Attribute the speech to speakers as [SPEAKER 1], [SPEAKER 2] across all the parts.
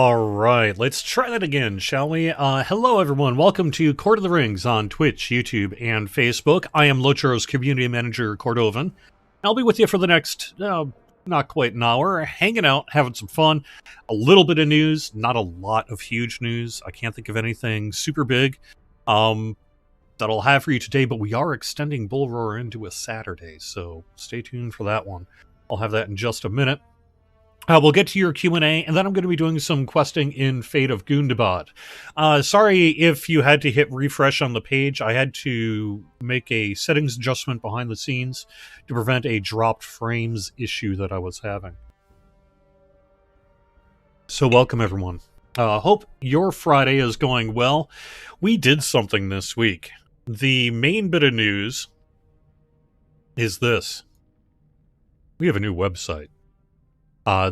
[SPEAKER 1] All right, let's try that again, shall we? Hello, everyone. Welcome to Court of the Rings on Twitch, YouTube, and Facebook. I am Lotro's community manager, Cordovan. I'll be with you for the next, not quite an hour, hanging out, having some fun. A little bit of news, not a lot of huge news. I can't think of anything super big that I'll have for you today, but we are extending Bull Roar into a Saturday, so stay tuned for that one. I'll have that in just a minute. We'll get to your Q&A, and then I'm going to be doing some questing in Fate of Gundabad. Sorry if you had to hit refresh on the page. I had to make a settings adjustment behind the scenes to prevent a dropped frames issue that I was having. So welcome, everyone. Hope your Friday is going well. We did something this week. The main bit of news is this. We have a new website.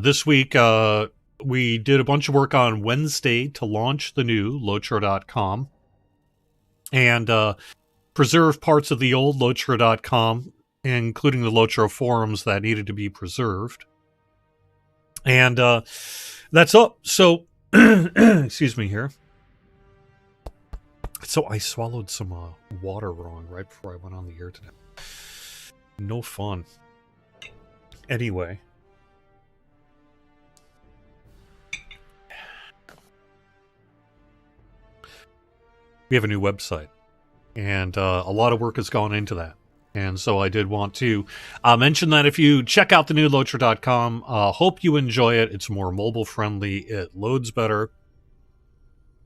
[SPEAKER 1] This week, we did a bunch of work on Wednesday to launch the new Lotro.com and preserve parts of the old Lotro.com, including the Lotro forums that needed to be preserved. And that's up. So, excuse me here. So I swallowed some water wrong right before I went on the air today. No fun. Anyway. We have a new website, and a lot of work has gone into that. And so I did want to mention that if you check out the new Lotro.com, hope you enjoy it. It's more mobile-friendly. It loads better.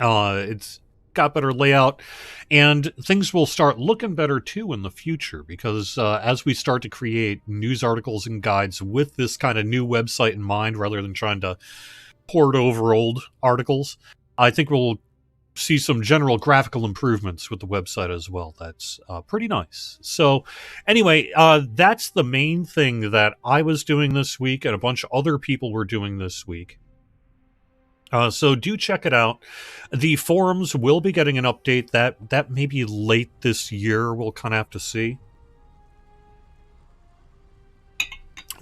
[SPEAKER 1] It's got better layout, and things will start looking better, too, in the future, because as we start to create news articles and guides with this kind of new website in mind, rather than trying to port over old articles, I think we'll see some general graphical improvements with the website as well. That's pretty nice. So anyway, that's the main thing that I was doing this week and a bunch of other people were doing this week. So do check it out. The forums will be getting an update that may be late this year. We'll kind of have to see.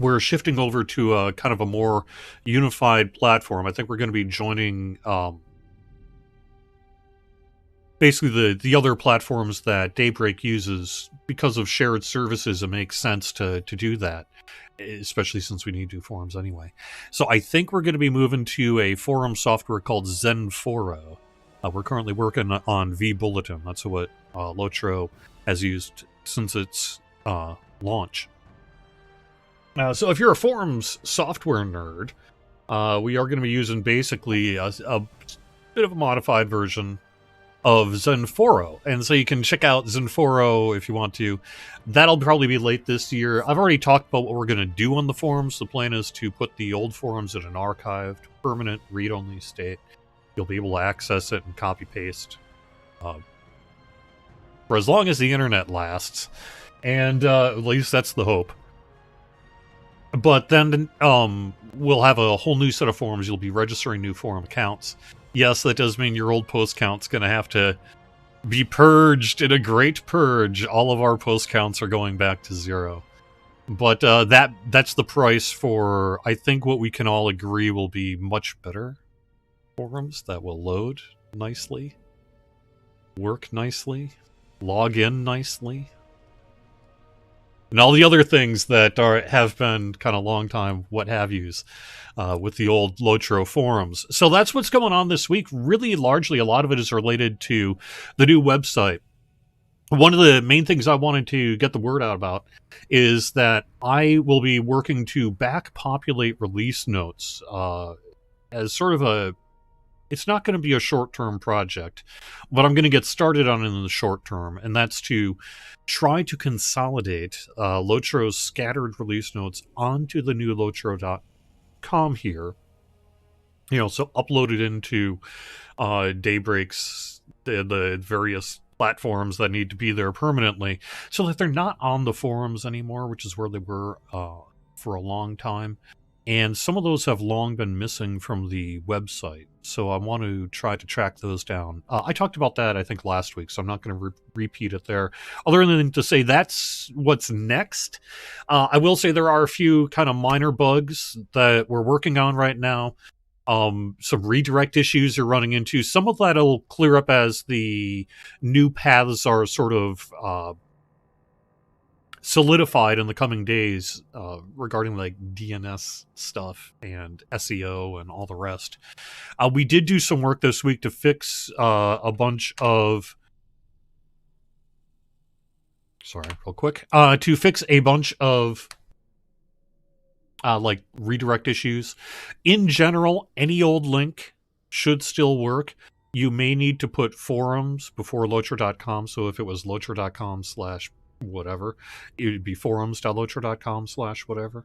[SPEAKER 1] We're shifting over to a kind of a more unified platform. I think we're going to be joining basically the other platforms that Daybreak uses. Because of shared services, it makes sense to do that, especially since we need to do forums anyway. So I think we're going to be moving to a forum software called Zenforo. We're currently working on vBulletin. That's what Lotro has used since its launch. So if you're a forums software nerd, we are going to be using basically a bit of a modified version of Zenforo, and so you can check out Zenforo if you want to. That'll probably be late this year. I've already talked about what we're going to do on the forums. The plan is to put the old forums in an archived, permanent, read-only state. You'll be able to access it and copy-paste for as long as the internet lasts, and at least that's the hope. But then we'll have a whole new set of forums. You'll be registering new forum accounts. Yes, that does mean your old post count's going to have to be purged in a great purge. All of our post counts are going back to 0. But that's the price for, I think, what we can all agree will be much better forums that will load nicely, work nicely, log in nicely, and all the other things that have been kind of long time what have yous with the old Lotro forums. So that's what's going on this week. Really, largely, a lot of it is related to the new website. One of the main things I wanted to get the word out about is that I will be working to back populate release notes as sort of a... It's not going to be a short-term project, but I'm going to get started on it in the short term, and that's to try to consolidate Lotro's scattered release notes onto the new Lotro.com here. So upload it into Daybreak's, the various platforms that need to be there permanently, so that they're not on the forums anymore, which is where they were for a long time. And some of those have long been missing from the website, so I want to try to track those down. I talked about that, I think, last week, so I'm not going to repeat it there, other than to say that's what's next. I will say there are a few kind of minor bugs that we're working on right now. Some redirect issues you're running into. Some of that'll clear up as the new paths are sort of solidified in the coming days regarding like DNS stuff and SEO and all the rest. We did do some work this week to fix a bunch of to fix a bunch of like redirect issues. In general, any old link should still work. You may need to put forums before Lotro.com. So if it was Lotro.com/whatever, it would be forums.lotro.com/whatever.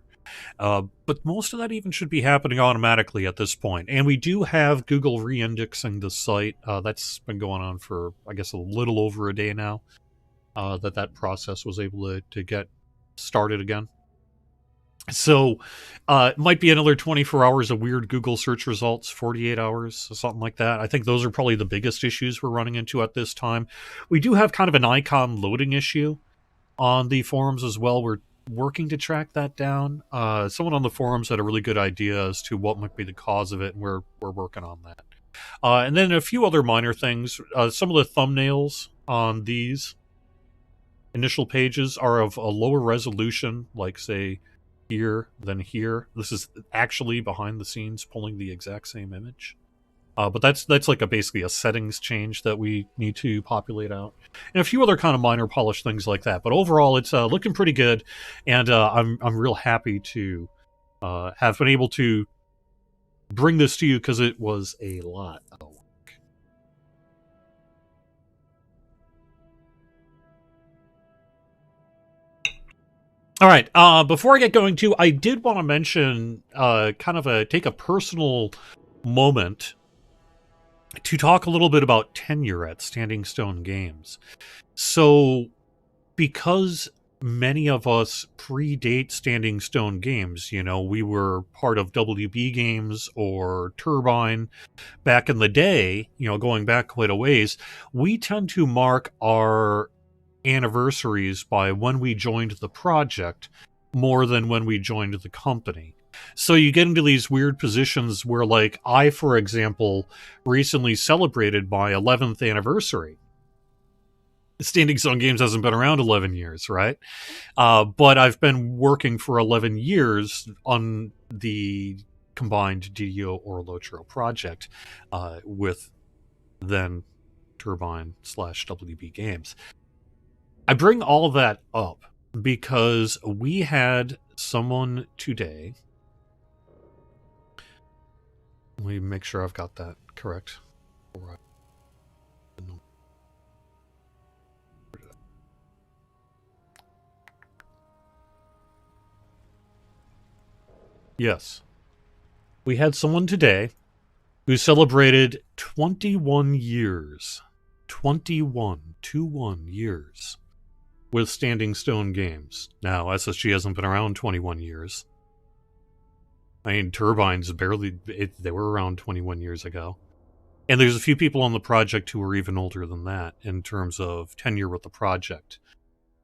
[SPEAKER 1] But most of that even should be happening automatically at this point. And we do have Google re-indexing the site. That's been going on for, I guess, a little over a day now. That process was able to get started again. So it might be another 24 hours of weird Google search results, 48 hours, something like that. I think those are probably the biggest issues we're running into at this time. We do have kind of an icon loading issue on the forums as well. We're working to track that down. Someone on the forums had a really good idea as to what might be the cause of it, and we're working on that. And then a few other minor things. Some of the thumbnails on these initial pages are of a lower resolution, like, say, here than here. This is actually behind the scenes pulling the exact same image. But that's like basically a settings change that we need to populate out. And a few other kind of minor polish things like that. But overall, it's looking pretty good. And I'm real happy to have been able to bring this to you because it was a lot of work. All right. Before I get going to, I did want to mention take a personal moment to talk a little bit about tenure at Standing Stone Games. So, because many of us predate Standing Stone Games, you know, we were part of WB Games or Turbine back in the day, you know, going back quite a ways, we tend to mark our anniversaries by when we joined the project more than when we joined the company. So you get into these weird positions where, like, I, for example, recently celebrated my 11th anniversary. Standing Stone Games hasn't been around 11 years, right? But I've been working for 11 years on the combined DDO or Lotro project with then Turbine/WB Games. I bring all of that up because we had someone today. Let me make sure I've got that correct. Yes. We had someone today who celebrated 21 years. 21 years with Standing Stone Games. Now, SSG hasn't been around 21 years. I mean, Turbine's they were around 21 years ago. And there's a few people on the project who are even older than that in terms of tenure with the project.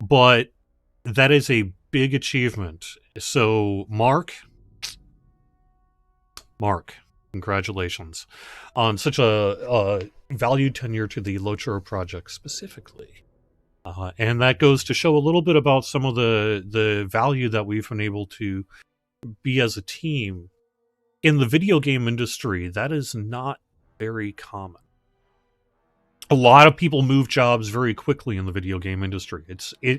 [SPEAKER 1] But that is a big achievement. So, Mark, congratulations on such a valued tenure to the Lotro project specifically. And that goes to show a little bit about some of the value that we've been able to be as a team. In the video game industry, that is not very common. A lot of people move jobs very quickly in the video game industry.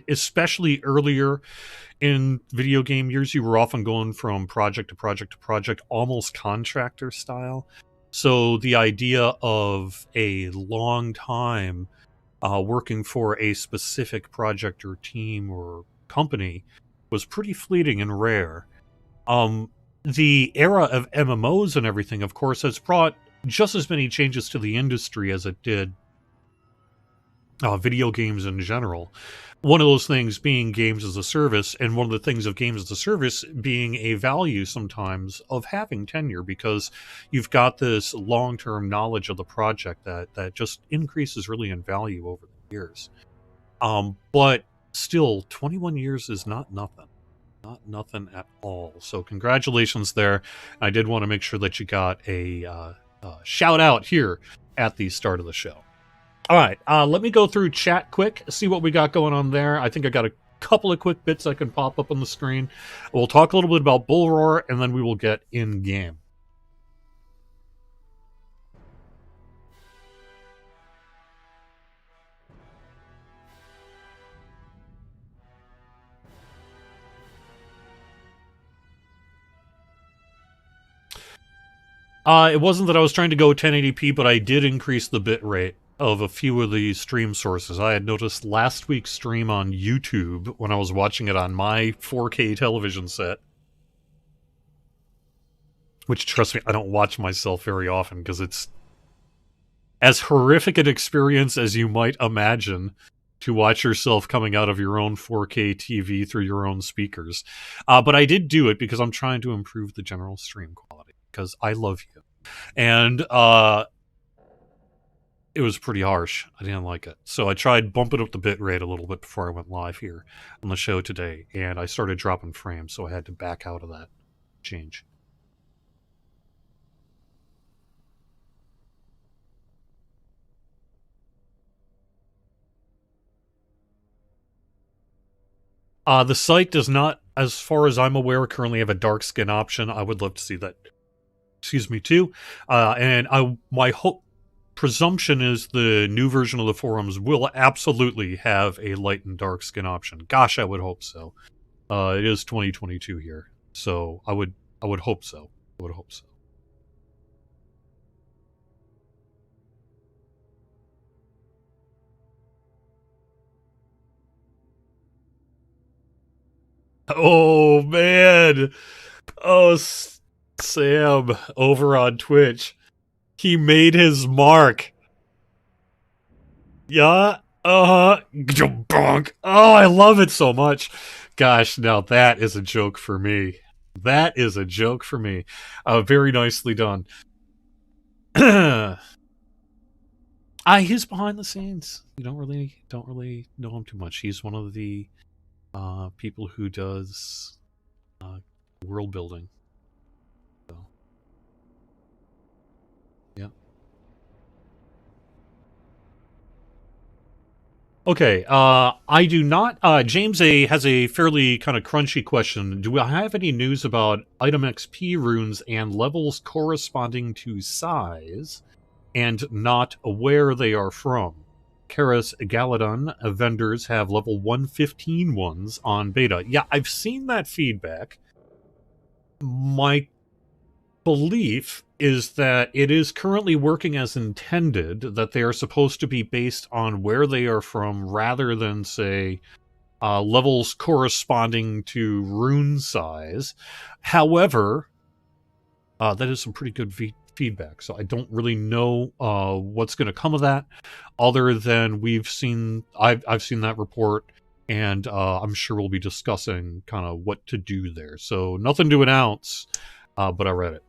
[SPEAKER 1] Especially earlier in video game years, you were often going from project to project to project, almost contractor style. So the idea of a long time working for a specific project or team or company was pretty fleeting and rare. The era of MMOs and everything, of course, has brought just as many changes to the industry as it did video games in general. One of those things being games as a service, and one of the things of games as a service being a value sometimes of having tenure, because you've got this long-term knowledge of the project that just increases really in value over the years. But still, 21 years is not nothing. Not nothing at all. So congratulations there. I did want to make sure that you got a shout out here at the start of the show. All right, let me go through chat quick, see what we got going on there. I think I got a couple of quick bits I can pop up on the screen. We'll talk a little bit about Bull Roar, and then we will get in game. It wasn't that I was trying to go 1080p, but I did increase the bit rate of a few of the stream sources. I had noticed last week's stream on YouTube when I was watching it on my 4K television set, which, trust me, I don't watch myself very often because it's as horrific an experience as you might imagine to watch yourself coming out of your own 4K TV through your own speakers. But I did do it because I'm trying to improve the general stream quality, because I love you. And it was pretty harsh. I didn't like it. So I tried bumping up the bit rate a little bit before I went live here on the show today, and I started dropping frames, so I had to back out of that change. The site does not, as far as I'm aware, currently have a dark skin option. I would love to see that. Excuse me, too. And my presumption is the new version of the forums will absolutely have a light and dark skin option. Gosh, I would hope so. It is 2022 here, so I would hope so. I would hope so. Oh man! Oh, Sam over on Twitch. He made his mark. Yeah. Bonk. Oh, I love it so much. Gosh, now that is a joke for me. That is a joke for me. Very nicely done. He's behind the scenes. You don't really know him too much. He's one of the people who does world building. So, yeah. Okay, I do not. James has a fairly kind of crunchy question. Do I have any news about item XP runes and levels corresponding to size, and not where they are from? Karis Galadon vendors have level 115 ones on beta. Yeah, I've seen that feedback. My belief is that it is currently working as intended, that they are supposed to be based on where they are from rather than, say, levels corresponding to rune size. However, that is some pretty good feedback, so I don't really know what's going to come of that, other than I've seen that report, and I'm sure we'll be discussing kind of what to do there. So nothing to announce, but I read it.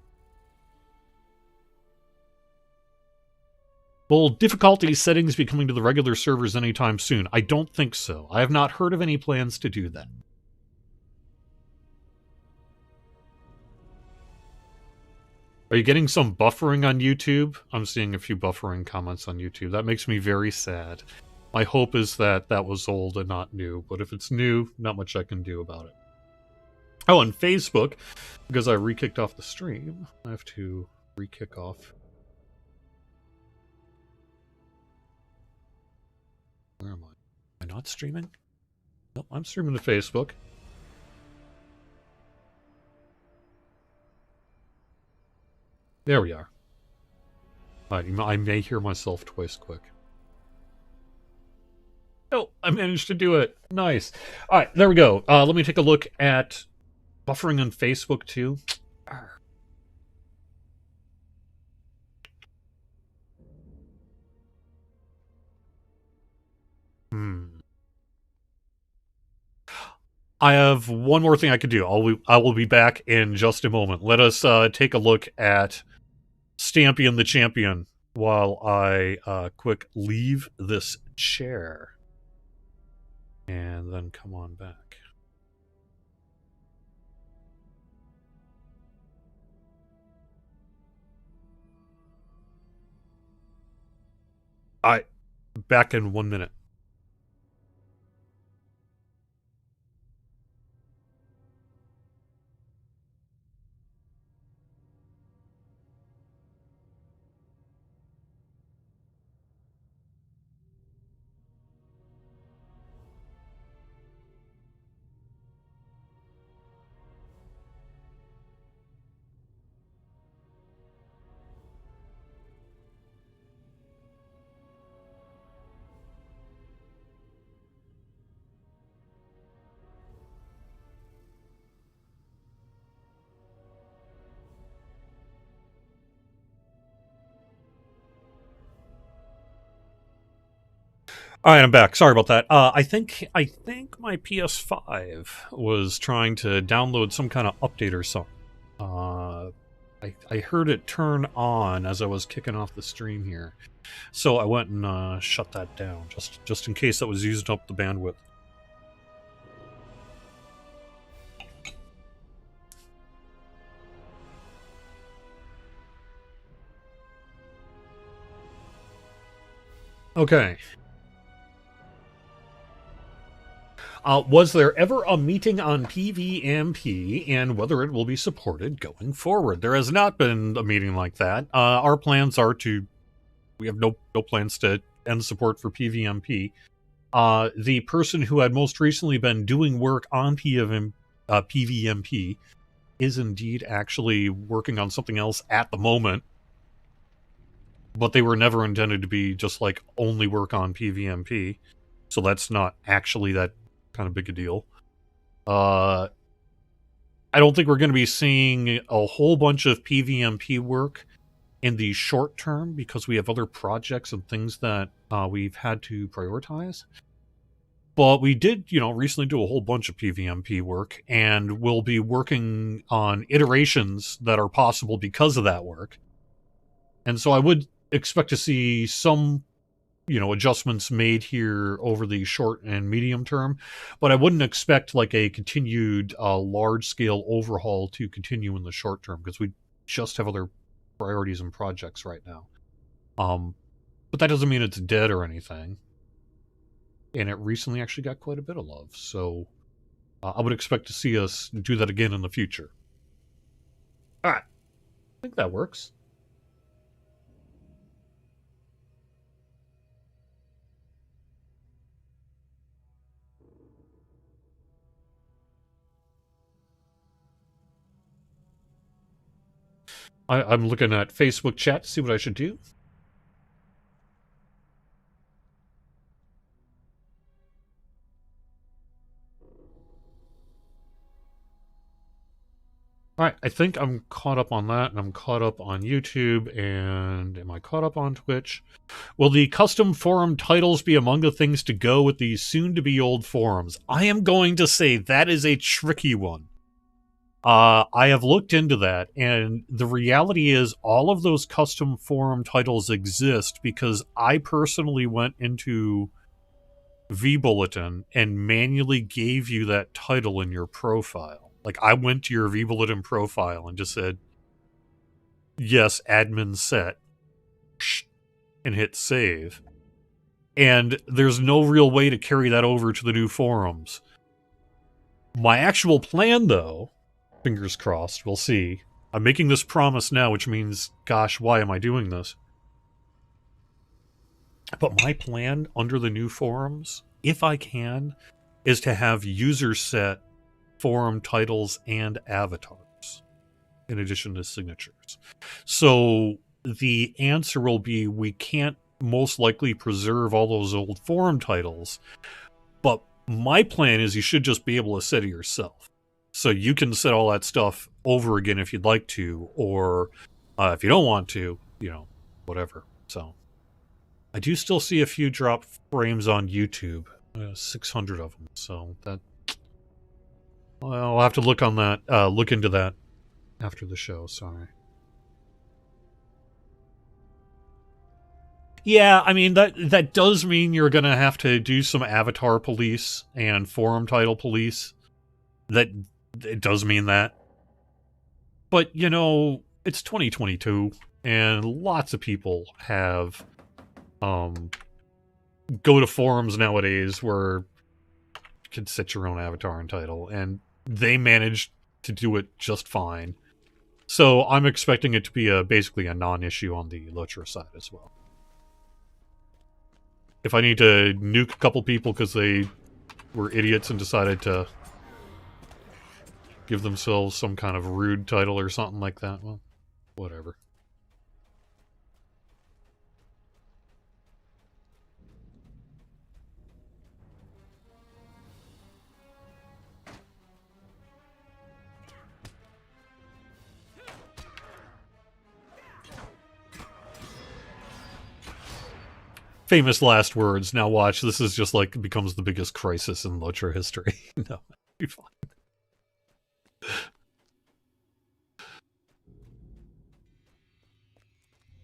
[SPEAKER 1] Will difficulty settings be coming to the regular servers anytime soon? I don't think so. I have not heard of any plans to do that. Are you getting some buffering on YouTube? I'm seeing a few buffering comments on YouTube. That makes me very sad. My hope is that that was old and not new, but if it's new, not much I can do about it. Oh, and Facebook, because I re-kicked off the stream, I have to re-kick off. Where am I? Am I not streaming? Nope, I'm streaming to Facebook. There we are. I may hear myself twice quick. Oh, I managed to do it. Nice. All right, there we go. Let me take a look at buffering on Facebook, too. I have one more thing I could do. I will be back in just a moment. Let us take a look at Stampion the Champion while I quick leave this chair. And then come on back. back in 1 minute. All right, I'm back. Sorry about that. I think my PS5 was trying to download some kind of update or something. I heard it turn on as I was kicking off the stream here, so I went and shut that down just in case that was using up the bandwidth. Okay. Was there ever a meeting on PvMP and whether it will be supported going forward? There has not been a meeting like that. Our plans are to... We have no plans to end support for PvMP. The person who had most recently been doing work on PvMP is indeed actually working on something else at the moment. But they were never intended to be just like only work on PvMP. So that's not actually that kind of big a deal. I don't think we're going to be seeing a whole bunch of PvMP work in the short term because we have other projects and things that we've had to prioritize. But we did, recently do a whole bunch of PvMP work, and we'll be working on iterations that are possible because of that work. And so I would expect to see some adjustments made here over the short and medium term, but I wouldn't expect like a continued large-scale overhaul to continue in the short term because we just have other priorities and projects right now. But that doesn't mean it's dead or anything. And it recently actually got quite a bit of love, so I would expect to see us do that again in the future. All right, I think that works. I'm looking at Facebook chat to see what I should do. Alright, I think I'm caught up on that, and I'm caught up on YouTube, and am I caught up on Twitch? Will the custom forum titles be among the things to go with these soon-to-be-old forums? I am going to say that is a tricky one. I have looked into that, and the reality is all of those custom forum titles exist because I personally went into vBulletin and manually gave you that title in your profile. Like, I went to your vBulletin profile and just said, yes, admin set, and hit save. And there's no real way to carry that over to the new forums. My actual plan, though, fingers crossed, we'll see. I'm making this promise now, which means, gosh, why am I doing this? But my plan under the new forums, if I can, is to have user set forum titles and avatars in addition to signatures. So the answer will be we can't most likely preserve all those old forum titles, but my plan is you should just be able to set it yourself. So you can set all that stuff over again if you'd like to, or if you don't want to, whatever. So I do still see a few drop frames on YouTube, 600 of them. So that, well, I'll have to look on that, look into that after the show. Sorry. Yeah, I mean, that does mean you're going to have to do some avatar police and forum title police. It does mean that. But, it's 2022, and lots of people have, go to forums nowadays where you can set your own avatar and title, and they managed to do it just fine. So I'm expecting it to be basically a non-issue on the LOTRO side as well. If I need to nuke a couple people because they were idiots and decided to give themselves some kind of rude title or something like that, well, whatever. Famous last words. Now watch, this is just like becomes the biggest crisis in LOTRO history. No, it'll be fine.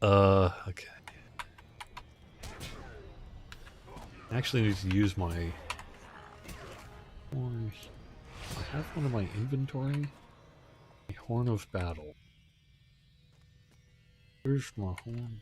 [SPEAKER 1] Okay. I actually need to use my horn. I have one in my inventory. A Horn of Battle. Where's my horn?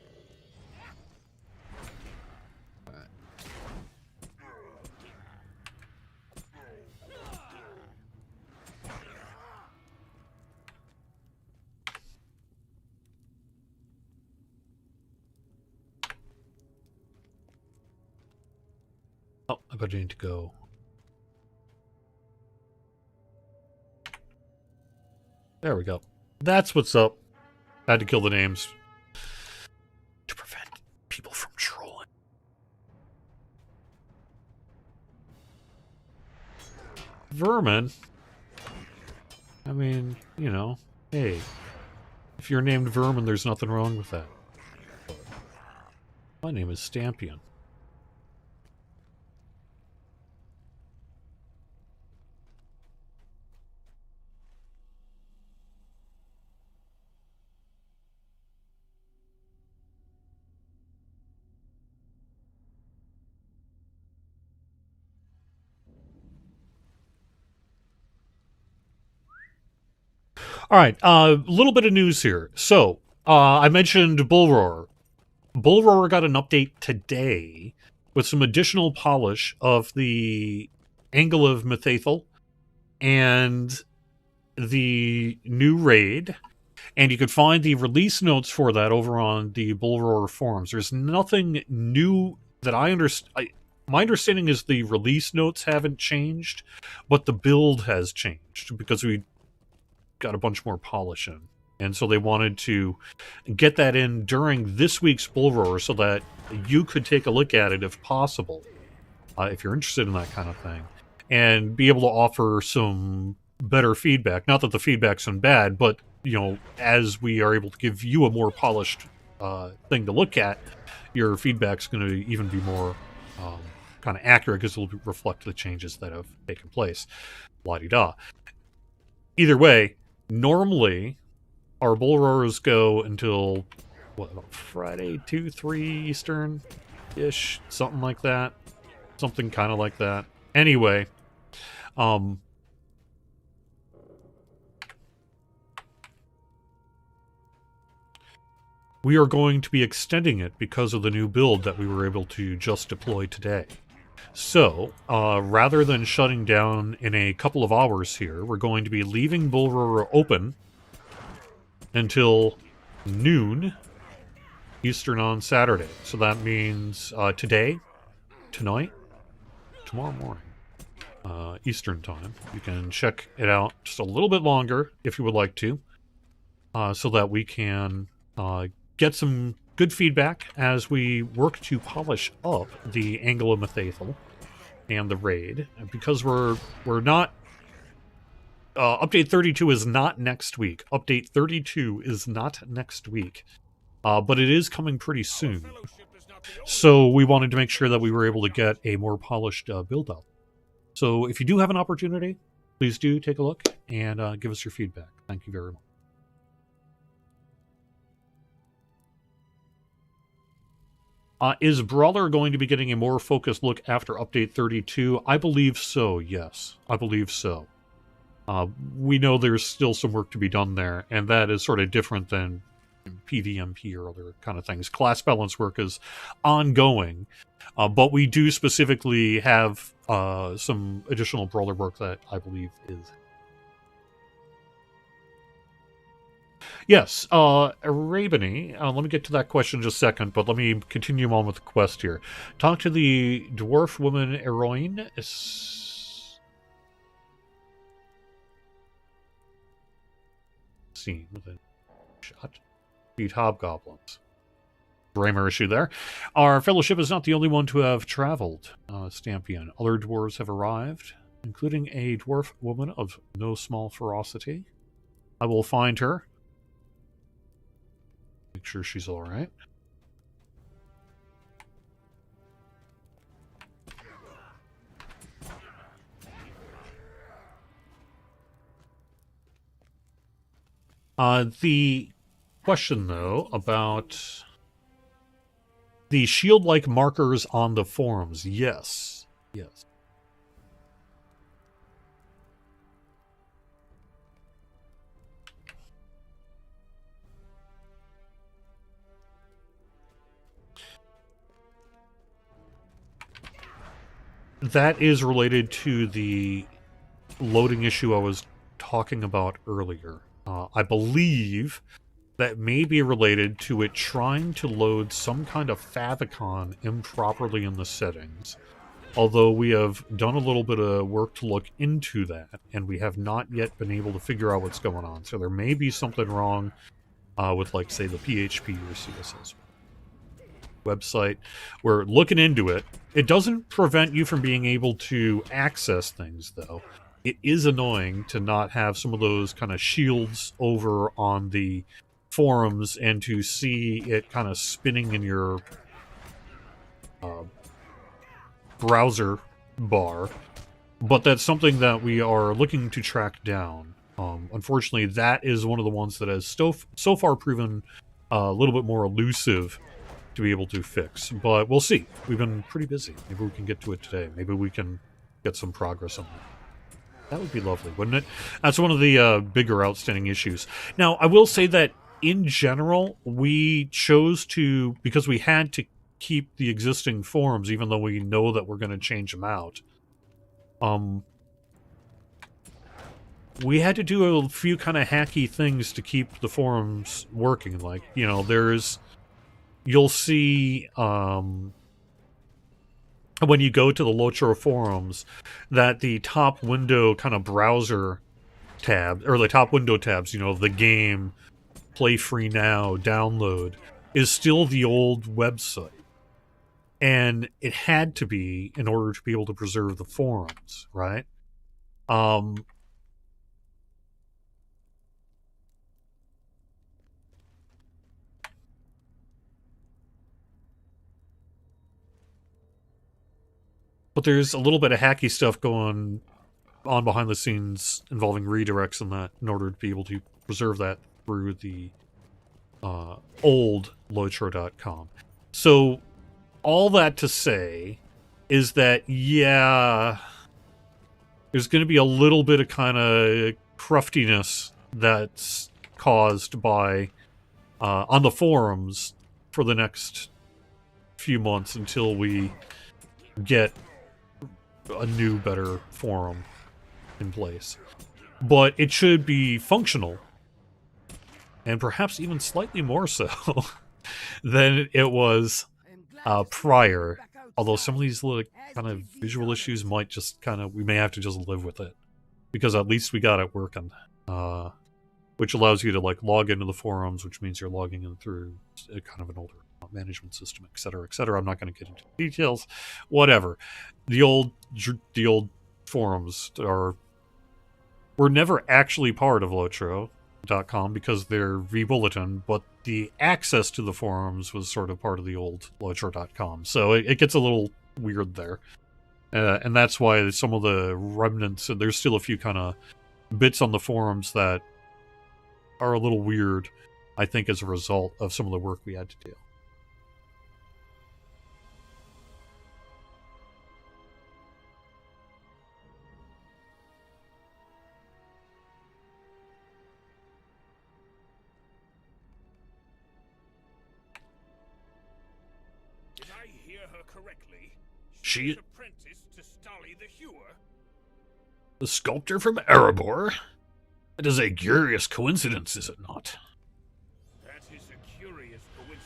[SPEAKER 1] Oh, I bet I need to go. There we go. That's what's up. I had to kill the names to prevent people from trolling. Vermin? I mean, you know, hey. If you're named Vermin, there's nothing wrong with that. My name is Stampion. All right, a little bit of news here. So, I mentioned Bullroarer. Bullroarer got an update today with some additional polish of the Angle of Mythathel and the new raid. And you can find the release notes for that over on the Bullroarer forums. There's nothing new that I understand. My understanding is the release notes haven't changed, but the build has changed because we got a bunch more polish in. And so they wanted to get that in during this week's Bullroarer so that you could take a look at it if possible, if you're interested in that kind of thing, and be able to offer some better feedback. Not that the feedback's been bad, but, you know, as we are able to give you a more polished thing to look at, your feedback's going to even be more kind of accurate because it'll reflect the changes that have taken place. La-di-da. Either way, normally, our Bullroarers go until, what, about Friday, 2, 3 Eastern-ish? Something like that. Something kind of like that. Anyway, we are going to be extending it because of the new build that we were able to just deploy today. So, rather than shutting down in a couple of hours here, we're going to be leaving Bullroarer open until noon Eastern on Saturday. So that means today, tonight, tomorrow morning, Eastern time. You can check it out just a little bit longer if you would like to, so that we can get some good feedback as we work to polish up the Angle of Mythathel and the raid. Because we're not... Update 32 is not next week. Update 32 is not next week. But it is coming pretty soon. So we wanted to make sure that we were able to get a more polished build up. So if you do have an opportunity, please do take a look and give us your feedback. Thank you very much. Is Brawler going to be getting a more focused look after Update 32? I believe so, yes. I believe so. We know there's still some work to be done there, and that is sort of different than PvMP or other kind of things. Class balance work is ongoing, but we do specifically have some additional brawler work that I believe is. Yes, Arabany, let me get to that question in just a second, but let me continue on with the quest here. Talk to the dwarf woman heroine. Scene with a shot. Beat hobgoblins. Grammar issue there. Our fellowship is not the only one to have traveled, Stampion. Other dwarves have arrived, including a dwarf woman of no small ferocity. I will find her. Make sure she's alright. The question, though, about the shield-like markers on the forums. Yes. Yes. That is related to the loading issue I was talking about earlier. I believe that may be related to it trying to load some kind of favicon improperly in the settings. Although we have done a little bit of work to look into that, and we have not yet been able to figure out what's going on. So there may be something wrong with, like, say, the PHP or CSS website. We're looking into it. It doesn't prevent you from being able to access things, though. It is annoying to not have some of those kind of shields over on the forums and to see it kind of spinning in your browser bar. But that's something that we are looking to track down. Unfortunately, that is one of the ones that has so far proven a little bit more elusive to be able to fix. But we'll see. We've been pretty busy. Maybe we can get to it today. Maybe we can get some progress on that. That would be lovely, wouldn't it? That's one of the bigger outstanding issues. Now, I will say that in general, we chose to, because we had to keep the existing forums, even though we know that we're going to change them out. We had to do a few kind of hacky things to keep the forums working. Like, you know, you'll see, when you go to the Lotro forums, that the top window kind of browser tab, or the top window tabs, you know, the game, play free now, download, is still the old website. And it had to be in order to be able to preserve the forums, right? But there's a little bit of hacky stuff going on behind the scenes involving redirects and that in order to be able to preserve that through the old Lotro.com. So all that to say is that, yeah, there's going to be a little bit of kind of cruftiness that's caused by on the forums for the next few months until we get a new, better forum in place. But it should be functional, and perhaps even slightly more so than it was prior. Although some of these little kind of visual issues might just we may have to just live with it, because at least we got it working. Which allows you to, like, log into the forums, which means you're logging in through kind of an older management system, etc., etc. I'm not going to get into details. Whatever. The old forums were never actually part of Lotro.com because they're vBulletin, but the access to the forums was sort of part of the old Lotro.com. So it gets a little weird there. And that's why some of the remnants, there's still a few kind of bits on the forums that are a little weird, I think, as a result of some of the work we had to do.
[SPEAKER 2] hear her correctly?
[SPEAKER 1] She
[SPEAKER 2] is apprenticed to Stolly the Hewer.
[SPEAKER 1] The sculptor from Erebor? It is a curious coincidence, is it not?
[SPEAKER 2] That is a curious coincidence.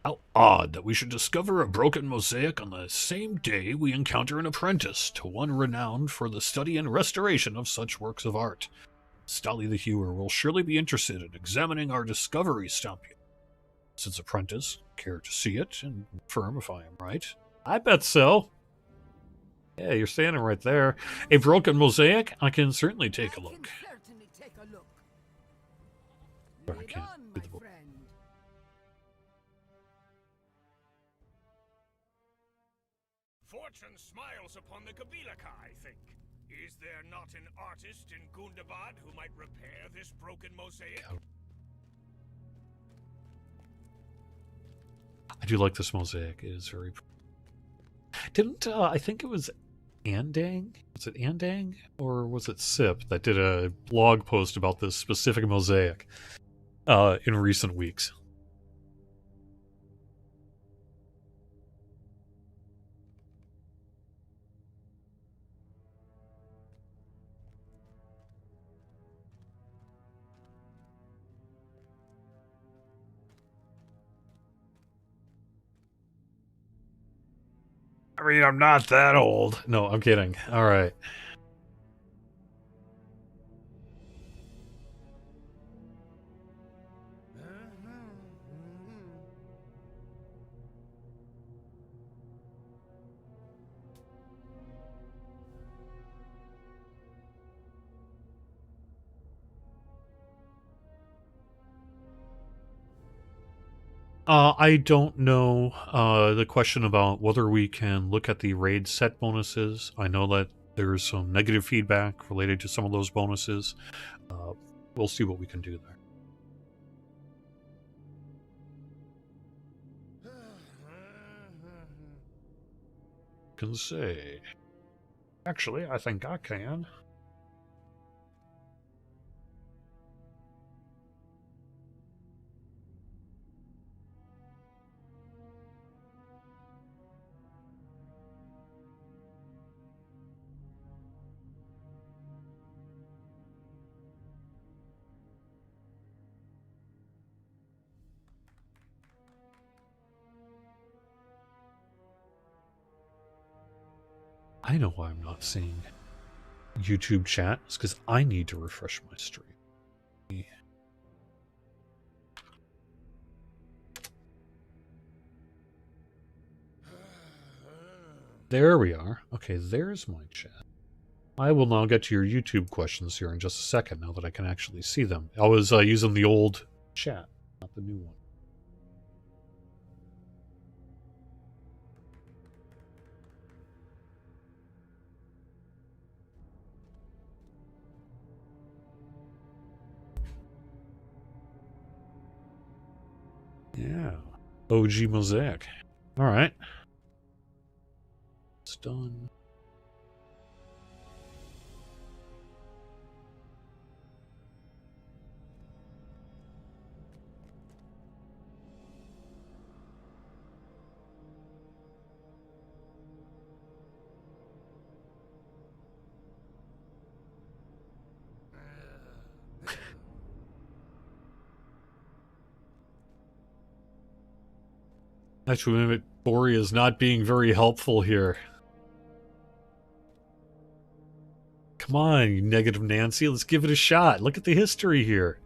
[SPEAKER 1] How odd that we should discover a broken mosaic on the same day we encounter an apprentice to one renowned for the study and restoration of such works of art. Stolly the Hewer will surely be interested in examining our discovery, Stampion. Since apprentice, care to see it and confirm if I am right? I bet so. Yeah, you're standing right there. A broken mosaic? I can certainly take a look. I can't do the
[SPEAKER 2] Fortune smiles upon the Gabilaka, I think. Is there not an artist in Gundabad who might repair this broken mosaic?
[SPEAKER 1] I do like this mosaic. It is very... Didn't, I think it was Andang? Was it Andang? Or was it Sip that did a blog post about this specific mosaic in recent weeks? I mean, I'm not that old. No, I'm kidding. All right. I don't know the question about whether we can look at the raid set bonuses. I know that there's some negative feedback related to some of those bonuses. We'll see what we can do there. Can say. Actually, I think I can. I know why I'm not seeing YouTube chat. It's because I need to refresh my stream. There we are. Okay, there's my chat. I will now get to your YouTube questions here in just a second, now that I can actually see them. I was using the old chat, not the new one. Yeah. OG Mosaic. Alright. It's done. Actually, Bori is not being very helpful here. Come on, you negative Nancy. Let's give it a shot. Look at the history here.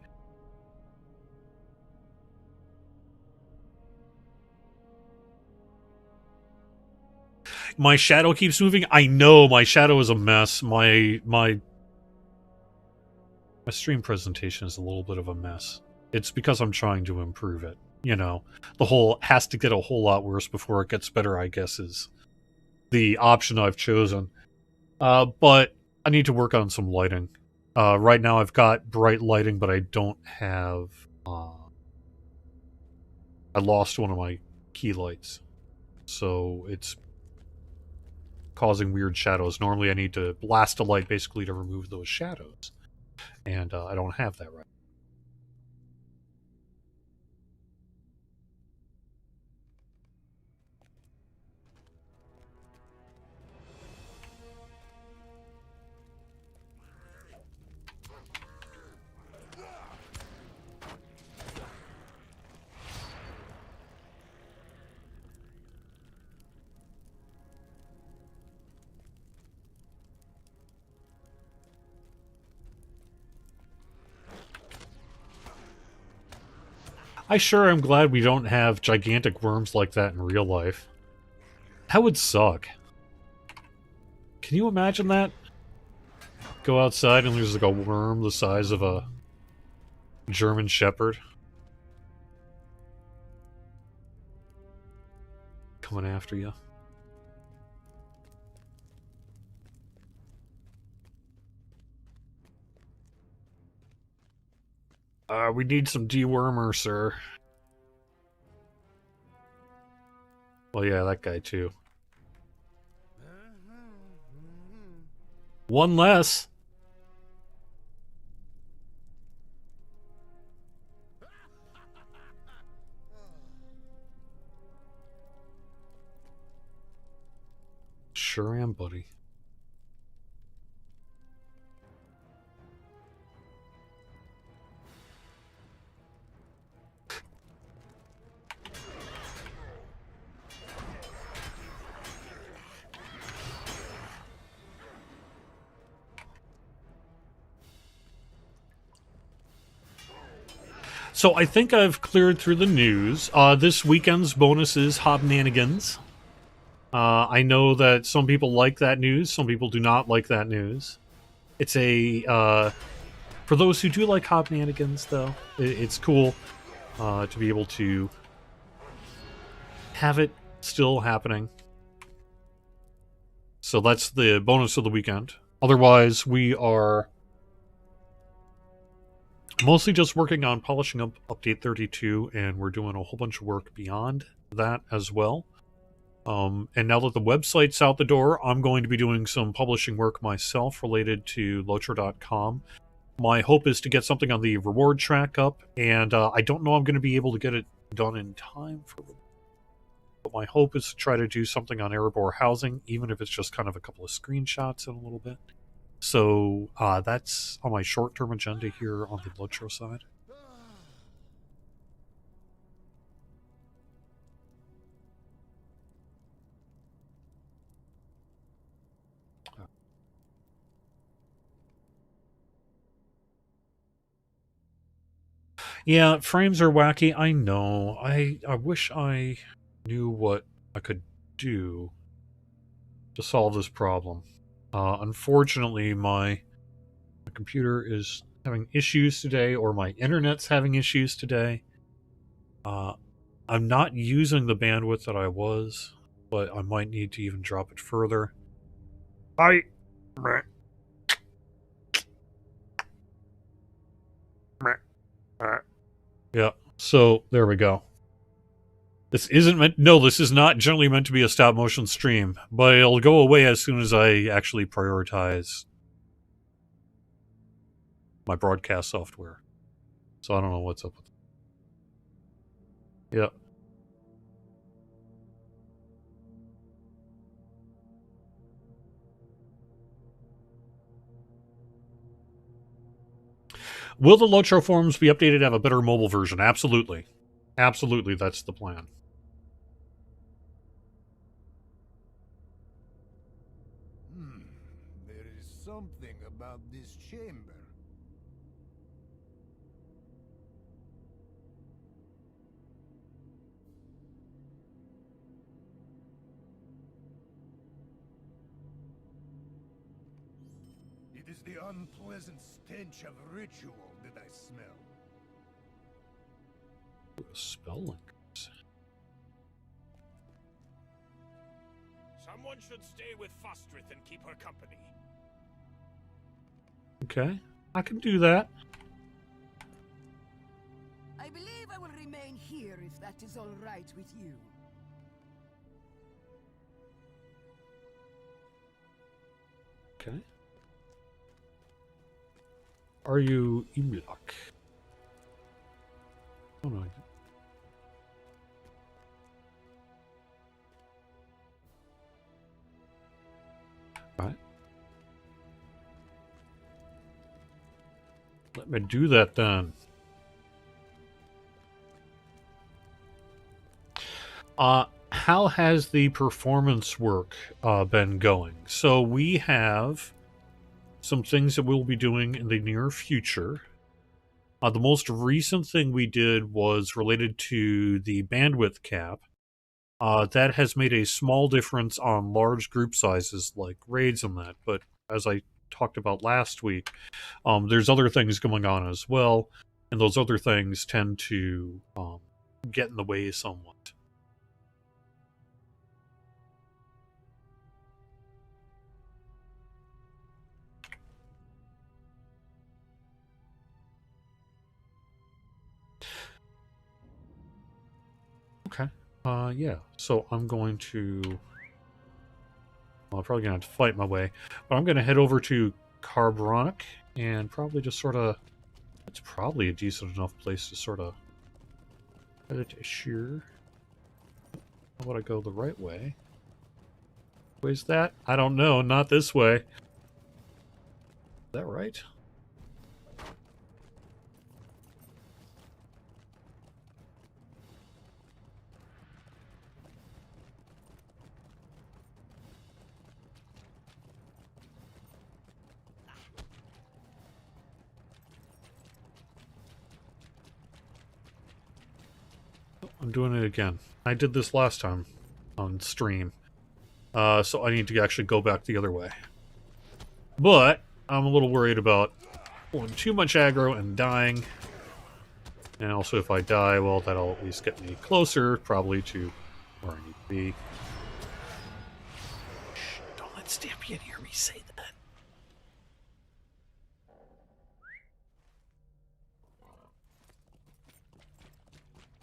[SPEAKER 1] My shadow keeps moving. I know my shadow is a mess. My stream presentation is a little bit of a mess. It's because I'm trying to improve it. You know, the whole has to get a whole lot worse before it gets better, I guess, is the option I've chosen. But I need to work on some lighting. Right now I've got bright lighting, but I don't have... I lost one of my key lights. So it's causing weird shadows. Normally I need to blast a light basically to remove those shadows. And I don't have that right. I sure am glad we don't have gigantic worms like that in real life. That would suck. Can you imagine that? Go outside and there's like a worm the size of a German Shepherd. Coming after you. We need some dewormer, sir. Well, yeah, that guy too. One less. Sure am, buddy. So I think I've cleared through the news. This weekend's bonus is Hobnanigans. I know that some people like that news, some people do not like that news. It's a, for those who do like Hobnanigans, though, it's cool to be able to have it still happening. So that's the bonus of the weekend. Otherwise, we are mostly just working on polishing up Update 32, and we're doing a whole bunch of work beyond that as well. And now that the website's out the door, I'm going to be doing some publishing work myself related to Lotro.com. My hope is to get something on the reward track up, and I don't know I'm going to be able to get it done in time for it. But my hope is to try to do something on Erebor housing, even if it's just kind of a couple of screenshots in a little bit. So that's on my short-term agenda here on the Lotro side. Yeah, frames are wacky, I know. I wish I knew what I could do to solve this problem. Unfortunately, my computer is having issues today, or my internet's having issues today. I'm not using the bandwidth that I was, but I might need to even drop it further. Yeah, so there we go. This isn't meant... No, this is not generally meant to be a stop-motion stream, but it'll go away as soon as I actually prioritize my broadcast software. So I don't know what's up with it. Yeah. Will the Lotro forums be updated to have a better mobile version? Absolutely. Absolutely, that's the plan.
[SPEAKER 2] There is something about this chamber. It is the unpleasant stench of ritual that I smell.
[SPEAKER 1] Spell linkers.
[SPEAKER 2] Someone should stay with Fostrith and keep her company.
[SPEAKER 1] Okay, I can do that.
[SPEAKER 3] I believe I will remain here if that is all right with you.
[SPEAKER 1] Okay. Are you Imlok? Oh no. Right. Let me do that then. How has the performance work been going? So we have some things that we'll be doing in the near future. The most recent thing we did was related to the bandwidth cap. That has made a small difference on large group sizes like raids and that, but as I talked about last week, there's other things going on as well, and those other things tend to get in the way somewhat. Okay. Yeah. So I'm going to... Well, I'm probably going to have to fight my way. But I'm going to head over to Carbronic and probably just sort of... It's probably a decent enough place to sort of... head it to Sheer. How about I go the right way? Where's that? I don't know. Not this way. Is that right? I'm doing it again. I did this last time on stream. So I need to actually go back the other way. But I'm a little worried about pulling too much aggro and dying. And also if I die, well, that'll at least get me closer, probably, to where I need to be. Shh, don't let Stampian hear me say that.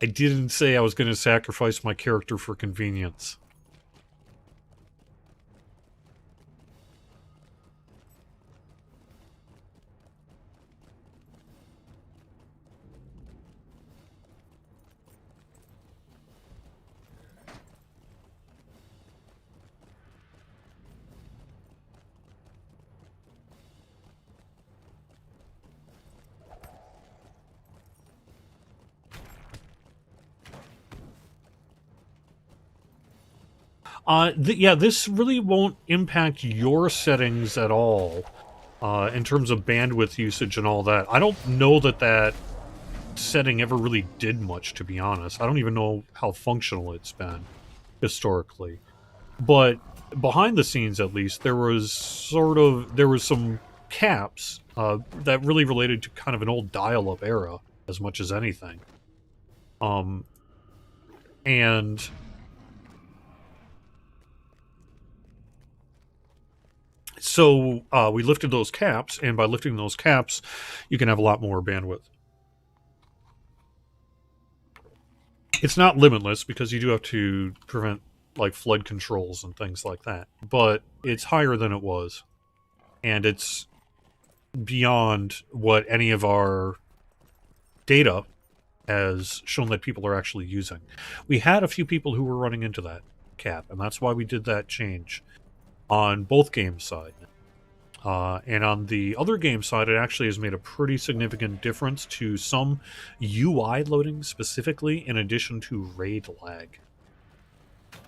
[SPEAKER 1] I didn't say I was going to sacrifice my character for convenience. Yeah, this really won't impact your settings at all, in terms of bandwidth usage and all that. I don't know that that setting ever really did much, to be honest. I don't even know how functional it's been, historically. But behind the scenes, at least, there was some caps, that really related to kind of an old dial-up era, as much as anything. And... So we lifted those caps, and by lifting those caps, you can have a lot more bandwidth. It's not limitless, because you do have to prevent like flood controls and things like that, but it's higher than it was, and it's beyond what any of our data has shown that people are actually using. We had a few people who were running into that cap, and that's why we did that change on both games' side. And on the other game side, it actually has made a pretty significant difference to some UI loading specifically, in addition to raid lag.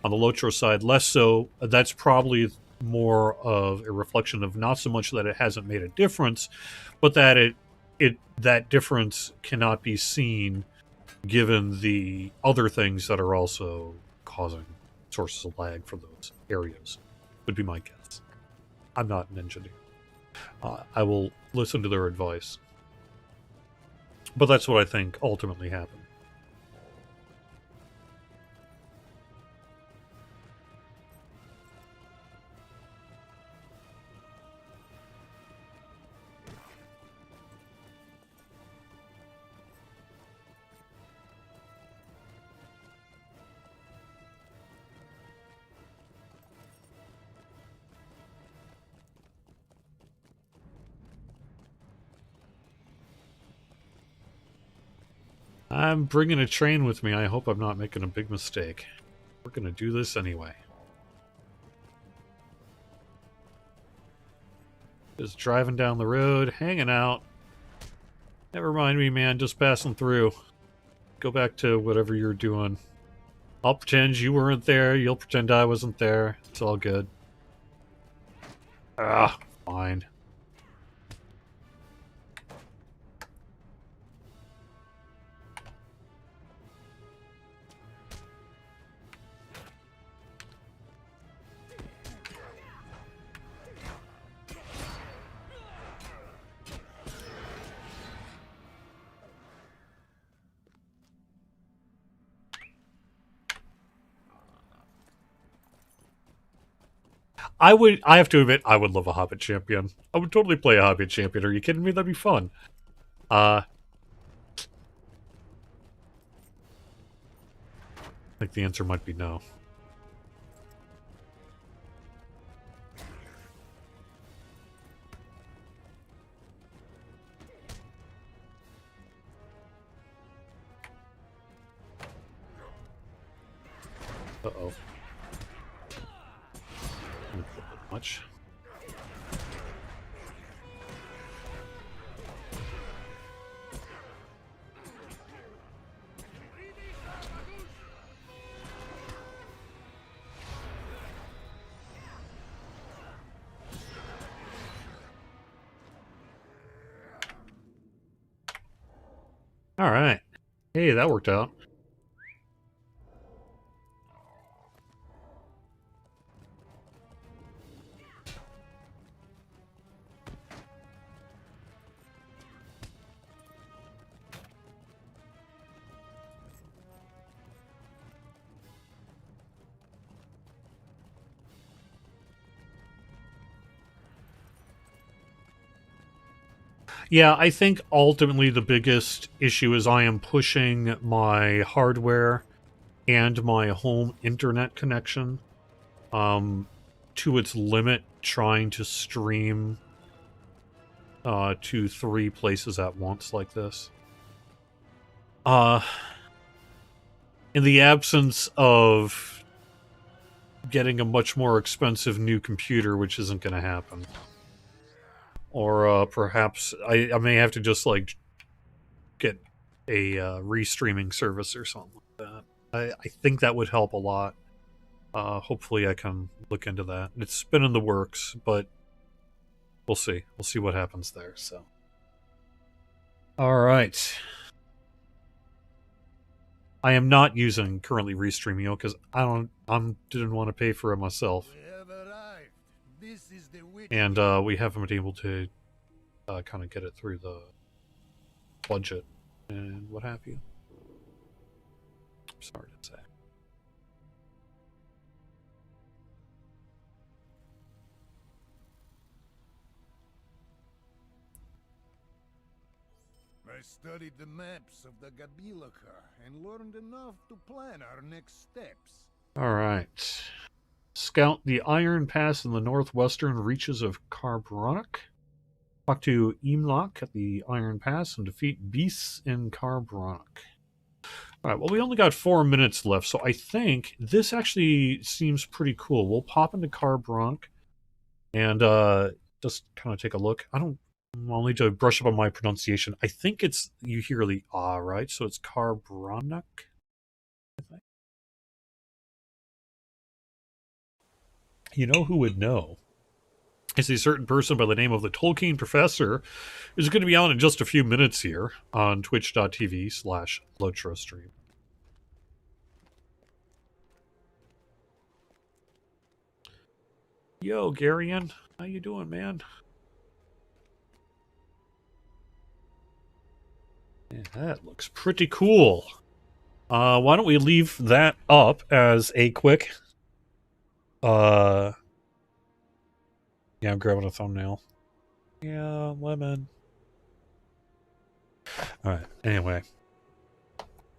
[SPEAKER 1] On the Lotro side, less so. That's probably more of a reflection of not so much that it hasn't made a difference, but that that difference cannot be seen given the other things that are also causing sources of lag for those areas, would be my guess. I'm not an engineer. I will listen to their advice. But that's what I think ultimately happened. I'm bringing a train with me. I hope I'm not making a big mistake. We're going to do this anyway. Just driving down the road, hanging out. Never mind me, man. Just passing through. Go back to whatever you're doing. I'll pretend you weren't there. You'll pretend I wasn't there. It's all good. Ah, fine. I have to admit, I would love a Hobbit champion. I would totally play a Hobbit champion. Are you kidding me? That'd be fun. I think the answer might be no. Uh-oh. Much. All right. Hey, that worked out. Yeah, I think ultimately the biggest issue is I am pushing my hardware and my home internet connection to its limit, trying to stream to 3 places at once like this. In the absence of getting a much more expensive new computer, which isn't going to happen. Or perhaps I may have to just, like, get a restreaming service or something like that. I think that would help a lot. Hopefully I can look into that. It's been in the works, but we'll see. We'll see what happens there, so. Alright. I am not using currently Restreamio because I didn't want to pay for it myself. And we haven't been able to kind of get it through the budget and what have you. I'm sorry to say.
[SPEAKER 4] I studied the maps of the Gabilaka and learned enough to plan our next steps.
[SPEAKER 1] Alright. Scout the Iron Pass in the northwestern reaches of Kharbranok. Talk to Imlok at the Iron Pass and defeat beasts in Kharbranok. Alright, well, we only got 4 minutes left, so I think this actually seems pretty cool. We'll pop into Kharbranok and just kind of take a look. I'll need to brush up on my pronunciation. I think it's, you hear the ah, right? So it's Kharbranok, I think. You know who would know? It's a certain person by the name of the Tolkien Professor, who's going to be on in just a few minutes here on twitch.tv/LoTroStream. Yo, Garion, how you doing, man? Yeah, that looks pretty cool. Why don't we leave that up as a quick... Yeah, I'm grabbing a thumbnail. Yeah, lemon. Alright, anyway.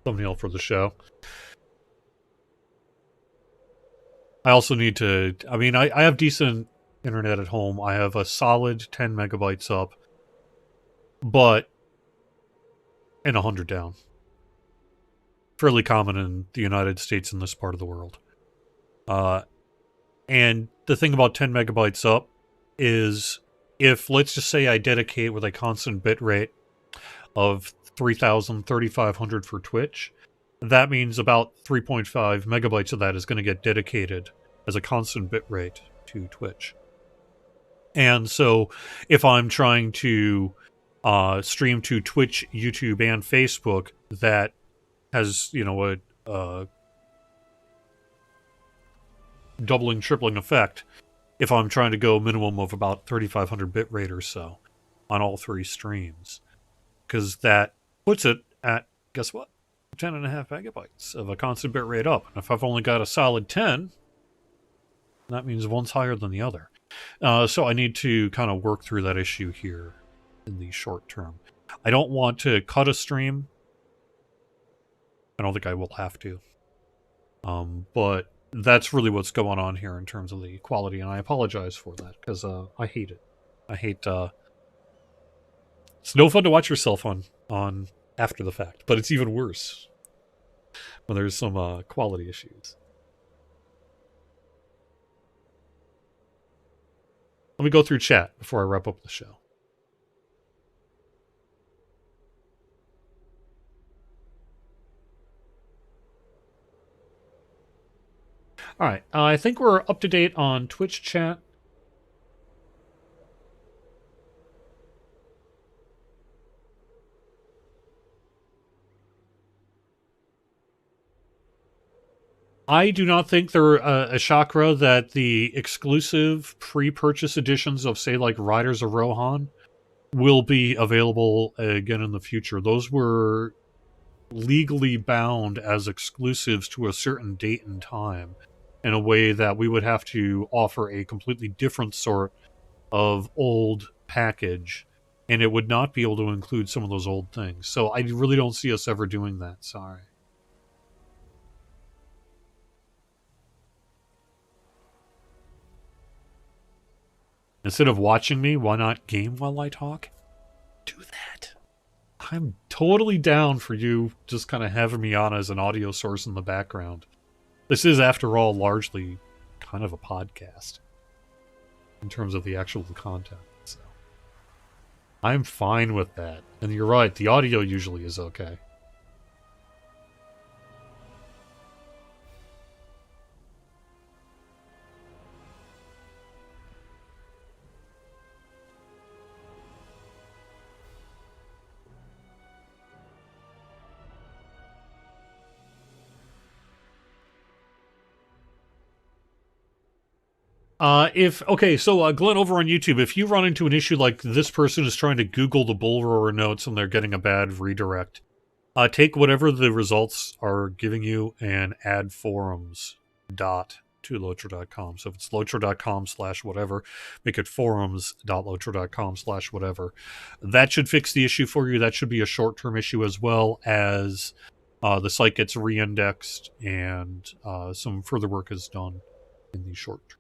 [SPEAKER 1] Thumbnail for the show. I also need to... I mean, I have decent internet at home. I have a solid 10 megabytes up. But... and 100 down. Fairly common in the United States and this part of the world. And the thing about 10 megabytes up is if, let's just say I dedicate with a constant bit rate of 3,000, 3,500 for Twitch, that means about 3.5 megabytes of that is going to get dedicated as a constant bit rate to Twitch. And so if I'm trying to stream to Twitch, YouTube, and Facebook that has, you know, a doubling, tripling effect, if I'm trying to go a minimum of about 3,500 bit rate or so on all 3 streams. Because that puts it at, guess what? 10.5 megabytes of a constant bit rate up. And if I've only got a solid 10, That means one's higher than the other. So I need to kind of work through that issue here in the short term. I don't want to cut a stream. I don't think I will have to. But that's really what's going on here in terms of the quality, and I apologize for that, because I hate it. I hate... it's no fun to watch yourself on after the fact, but it's even worse when there's some quality issues. Let me go through chat before I wrap up the show. All right, I think we're up to date on Twitch chat. I do not think there a chakra that the exclusive pre-purchase editions of, say, like Riders of Rohan will be available again in the future. Those were legally bound as exclusives to a certain date and time, in a way that we would have to offer a completely different sort of old package, and it would not be able to include some of those old things. So I really don't see us ever doing that. Sorry. Instead of watching me, why not game while I talk? Do that. I'm totally down for you just kind of having me on as an audio source in the background. This is, after all, largely kind of a podcast in terms of the actual content. So I'm fine with that. And you're right, the audio usually is okay. Glenn, over on YouTube, if you run into an issue like this person is trying to Google the Bull Roarer notes and they're getting a bad redirect, take whatever the results are giving you and add forums to Lotro.com. So if it's Lotro.com/whatever, make it forums.Lotro.com/whatever. That should fix the issue for you. That should be a short-term issue, as well as the site gets re-indexed and some further work is done in the short term.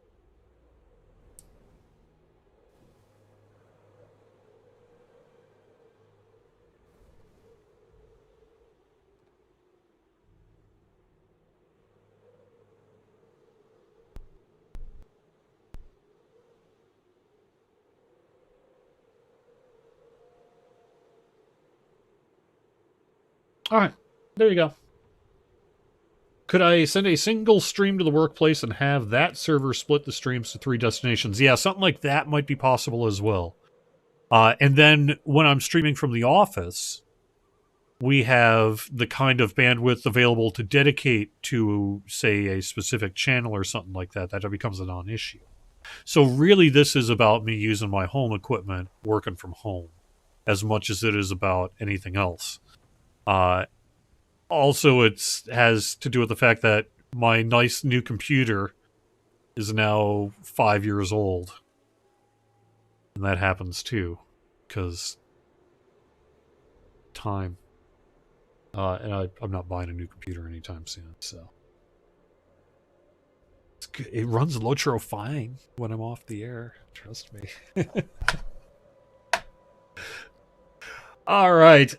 [SPEAKER 1] All right, there you go. Could I send a single stream to the workplace and have that server split the streams to 3 destinations? Yeah, something like that might be possible as well. And then when I'm streaming from the office, we have the kind of bandwidth available to dedicate to, say, a specific channel or something like that. That becomes a non-issue. So really, this is about me using my home equipment, working from home, as much as it is about anything else. Also, it has to do with the fact that my nice new computer is now 5 years old. And that happens too, because time. And I'm not buying a new computer anytime soon, so. It's good. It runs Lotro fine when I'm off the air, trust me. All right.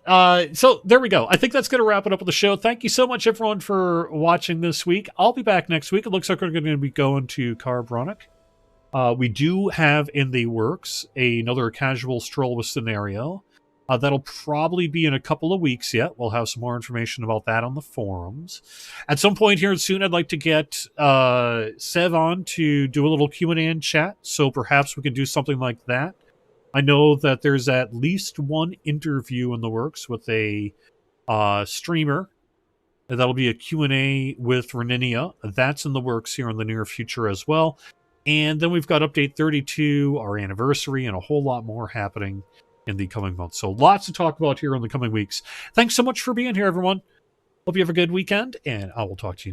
[SPEAKER 1] So there we go. I think that's going to wrap it up with the show. Thank you so much, everyone, for watching this week. I'll be back next week. It looks like we're going to be going to Carbronic. We do have in the works another casual stroll with scenario. That'll probably be in a couple of weeks yet. We'll have some more information about that on the forums. At some point here soon, I'd like to get Sev on to do a little Q&A and chat, so perhaps we can do something like that. I know that there's at least one interview in the works with a streamer. That'll be a Q&A with Reninia. That's in the works here in the near future as well. And then we've got Update 32, our anniversary, and a whole lot more happening in the coming months. So lots to talk about here in the coming weeks. Thanks so much for being here, everyone. Hope you have a good weekend, and I will talk to you next.